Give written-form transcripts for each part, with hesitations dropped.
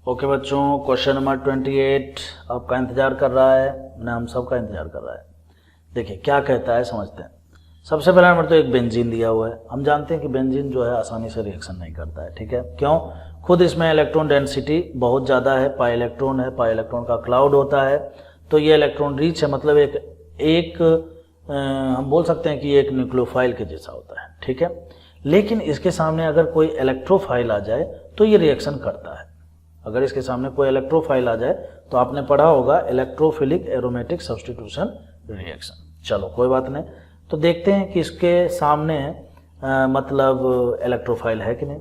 Okay बच्चों, question number 28 आपका इंतजार कर रहा है, हम सबका इंतजार कर रहा है। देखिए क्या कहता है, समझते हैं। सबसे पहला नंबर तो एक बेंजीन दिया हुआ है। हम जानते हैं कि बेंजीन जो है आसानी से रिएक्शन नहीं करता है, ठीक है। क्यों? खुद इसमें इलेक्ट्रॉन डेंसिटी बहुत ज़्यादा है, पाई इलेक्ट्रॉन है, पाई इलेक्ट्रॉन का क्लाउड होता है, तो ये इलेक्ट्रॉन रिच है, मतलब एक हम बोल सकते हैं कि ये एक न्यूक्लियोफाइल के जैसा होता है, ठीक है। लेकिन इसके सामने अगर कोई इलेक्ट्रोफाइल आ जाए तो ये रिएक्शन करता है। अगर इसके सामने कोई इलेक्ट्रोफाइल आ जाए तो आपने पढ़ा होगा इलेक्ट्रोफिलिक एरोमेटिक सब्स्टिट्यूशन रिएक्शन। चलो कोई बात नहीं, तो देखते हैं कि इसके सामने मतलब इलेक्ट्रोफाइल है कि नहीं।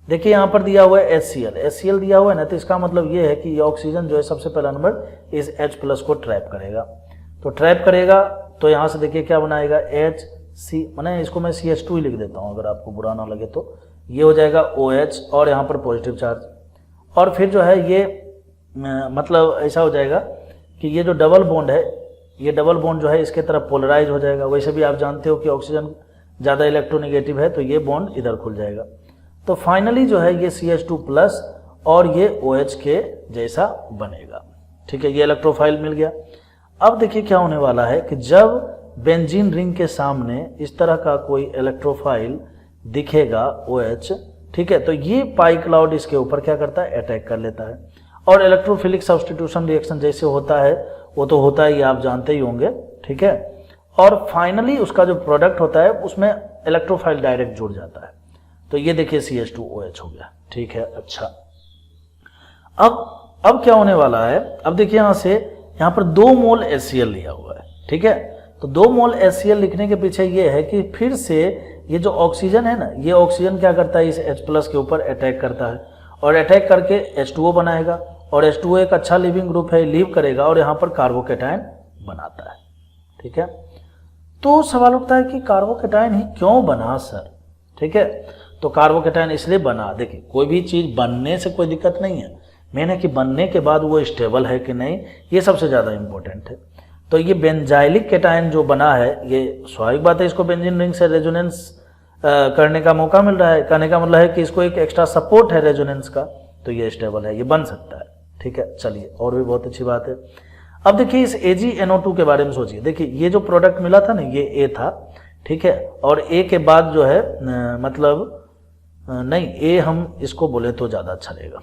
देखिए यहाँ पर दिया हुआ है HCl दिया हुआ है ना, तो इसका मतलब ये है कि ये ऑक्सीजन जो है सबसे पहला नंबर इस H+ को ट्रैप करेगा। तो ट्रैप करेगा तो यहाँ से देखिए क्या बनाएगा, HC, मैंने इसको मैं CH2 ही लिख देता हूँ अगर आपको बुरा ना लगे तो। ये हो जाएगा OH और यहाँ पर पॉजिटिव चार्ज, और फिर जो है ये मतलब ऐसा हो जाएगा कि ये जो डबल बॉन्ड है, ये डबल बॉन्ड जो है इसके तरफ पोलराइज हो जाएगा। वैसे भी आप जानते हो कि ऑक्सीजन ज़्यादा इलेक्ट्रोनेगेटिव है तो ये बॉन्ड इधर खुल जाएगा। तो फाइनली जो है ये CH2+ और ये OH के जैसा बनेगा, ठीक है। ये इलेक्ट्रोफाइल मिल गया। अब देखिए क्या होने वाला है कि जब बेंजीन रिंग के सामने इस तरह का कोई इलेक्ट्रोफाइल दिखेगा OH, ठीक है, तो ये पाई क्लाउड इसके ऊपर क्या करता है, अटैक कर लेता है। और इलेक्ट्रोफिलिक सब्स्टिट्यूशन रिएक्शन जैसे होता है वो तो होता है, ये आप जानते ही होंगे, ठीक है। और फाइनली उसका जो प्रोडक्ट होता है उसमें इलेक्ट्रोफाइल डायरेक्ट जुड़ जाता है। तो ये देखिए CH2OH हो गया, ठीक है। अच्छा, अब क्या होने वाला है, अब देखिए यहाँ पर 2 मोल HCl लिया हुआ है, ठीक है। तो 2 मोल HCl लिखने के पीछे ये है कि फिर से ये जो ऑक्सीजन है ना, ये ऑक्सीजन क्या करता है, इस H+ के ऊपर अटैक करता है और अटैक करके H2O बनाएगा, और H2O एक अच्छा लिविंग ग्रुप है, लीव करेगा और यहाँ पर कार्बोकेटाइन बनाता है, ठीक है। तो सवाल उठता है कि कार्बोकेटाइन ही क्यों बना सर, ठीक है। तो कार्बोकेटाइन इसलिए बना, देखिए कोई भी चीज़ बनने से कोई दिक्कत नहीं है, मेन है कि बनने के बाद वो स्टेबल है कि नहीं, ये सबसे ज़्यादा इम्पोर्टेंट है। तो ये बेंजाइलिक केटाइन जो बना है, ये स्वाभाविक बात है, इसको बेंजीन रिंग से रेजोनेंस करने का मौका मिल रहा है। कहने का मतलब है कि इसको एक एक्स्ट्रा सपोर्ट है रेजोनेंस का, तो ये स्टेबल है, ये बन सकता है, ठीक है। चलिए, और भी बहुत अच्छी बात है। अब देखिए इस AgNO2 के बारे में सोचिए। देखिए ये जो प्रोडक्ट मिला था ना, ये A था, ठीक है, और A के बाद जो है नहीं, A हम इसको बोले तो ज़्यादा अच्छा रहेगा,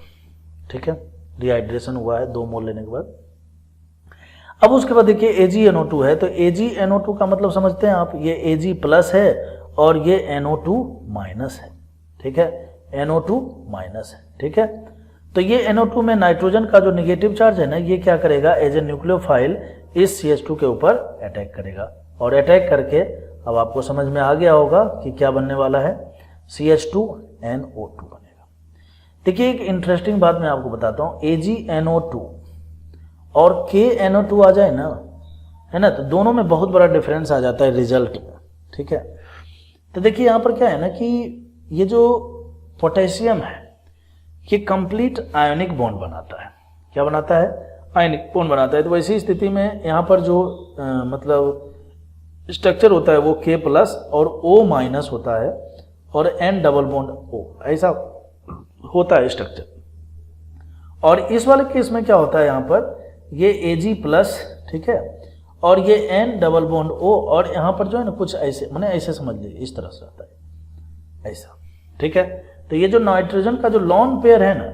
ठीक है। डिहाइड्रेशन हुआ है 2 मोल लेने के बाद। अब उसके बाद देखिए AgNO2 है, तो AgNO2 का मतलब समझते हैं आप, ये Ag+ है और ये NO2- है, ठीक है, NO2- है, ठीक है। तो ये NO2 में नाइट्रोजन का जो निगेटिव चार्ज है ना, ये क्या करेगा, एज ए न्यूक्लियोफाइल इस CH2 के ऊपर अटैक करेगा, और अटैक करके अब आपको समझ में आ गया होगा कि क्या बनने वाला है, CH2NO2 बनेगा। देखिए एक इंटरेस्टिंग बात मैं आपको बताता हूँ, AgNO2 और KNO2 आ जाए ना, है ना, तो दोनों में बहुत बड़ा डिफरेंस आ जाता है रिजल्ट में, ठीक है। तो देखिए यहाँ पर क्या है ना कि ये जो पोटेशियम है ये कंप्लीट आयोनिक बॉन्ड बनाता है। क्या बनाता है? आयोनिक बॉन्ड बनाता है। तो वैसी स्थिति में यहाँ पर जो मतलब स्ट्रक्चर होता है वो K+ और O- होता है, और N डबल बॉन्ड O, ऐसा होता है स्ट्रक्चर। और इस वाले केस में क्या होता है, यहाँ पर ये Ag+, ठीक है, और ये N डबल बॉन्ड O, और यहाँ पर जो है ना कुछ ऐसे, मैंने ऐसे समझ लीजिए, इस तरह से आता है, ऐसा, ठीक है। तो ये जो नाइट्रोजन का जो लोन पेयर है ना,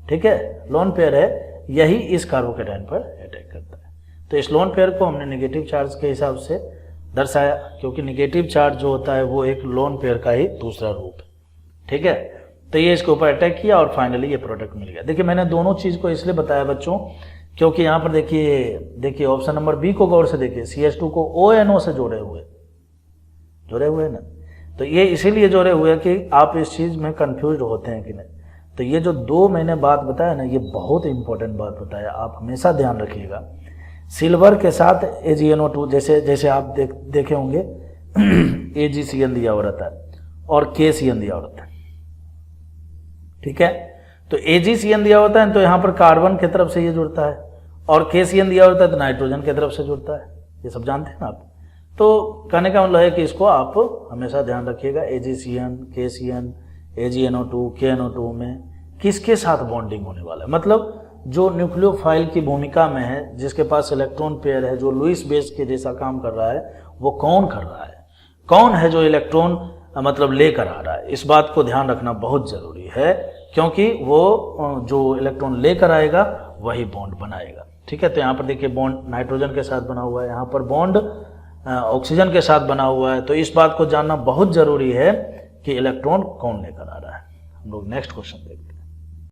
ठीक है, लोन पेयर है, यही इस कार्बोकेटाइन पर अटैक करता है। तो इस लोन पेयर को हमने नेगेटिव चार्ज के हिसाब से दर्शाया, क्योंकि नेगेटिव चार्ज जो होता है वो एक लोन पेयर का ही दूसरा रूप है, ठीक है। तो ये इसके ऊपर अटैक किया और फाइनली ये प्रोडक्ट मिल गया। देखिए मैंने दोनों चीज़ को इसलिए बताया बच्चों, क्योंकि यहाँ पर देखिए ऑप्शन नंबर बी को गौर से देखिए, CH2 को ONO से जोड़े हुए ना, तो ये इसीलिए जोड़े हुए कि आप इस चीज़ में कंफ्यूज होते हैं कि नहीं। तो ये जो 2 मैंने बात बताया ना, ये बहुत इंपॉर्टेंट बात बताया, आप हमेशा ध्यान रखिएगा। सिल्वर के साथ AgNO2 जैसे आप देखे होंगे AgCN दिया हुआ रहता है और KCN दिया हुआ रहता है, ठीक है। तो AgCN दिया होता है तो यहाँ पर कार्बन की तरफ से ये जुड़ता है, और KCN दिया होता है तो नाइट्रोजन की तरफ से जुड़ता है, ये सब जानते हैं ना आप। तो कहने का मतलब है कि इसको आप हमेशा ध्यान रखिएगा, AgCN, KCN, AgNO2, KNO2 में किसके साथ बॉन्डिंग होने वाला है, मतलब जो न्यूक्लियोफाइल की भूमिका में है, जिसके पास इलेक्ट्रॉन पेयर है, जो लुईस बेस के जैसा काम कर रहा है, वो कौन कर रहा है, कौन है जो इलेक्ट्रॉन मतलब लेकर आ रहा है। इस बात को ध्यान रखना बहुत जरूरी है, क्योंकि वो जो इलेक्ट्रॉन लेकर आएगा वही बॉन्ड बनाएगा। ठीक है, तो यहाँ पर देखिए बॉन्ड नाइट्रोजन के साथ बना हुआ है, यहाँ पर बॉन्ड ऑक्सीजन के साथ बना हुआ है। तो इस बात को जानना बहुत जरूरी है कि इलेक्ट्रॉन कौन लेकर आ रहा है। हम लोग नेक्स्ट क्वेश्चन देखते हैं।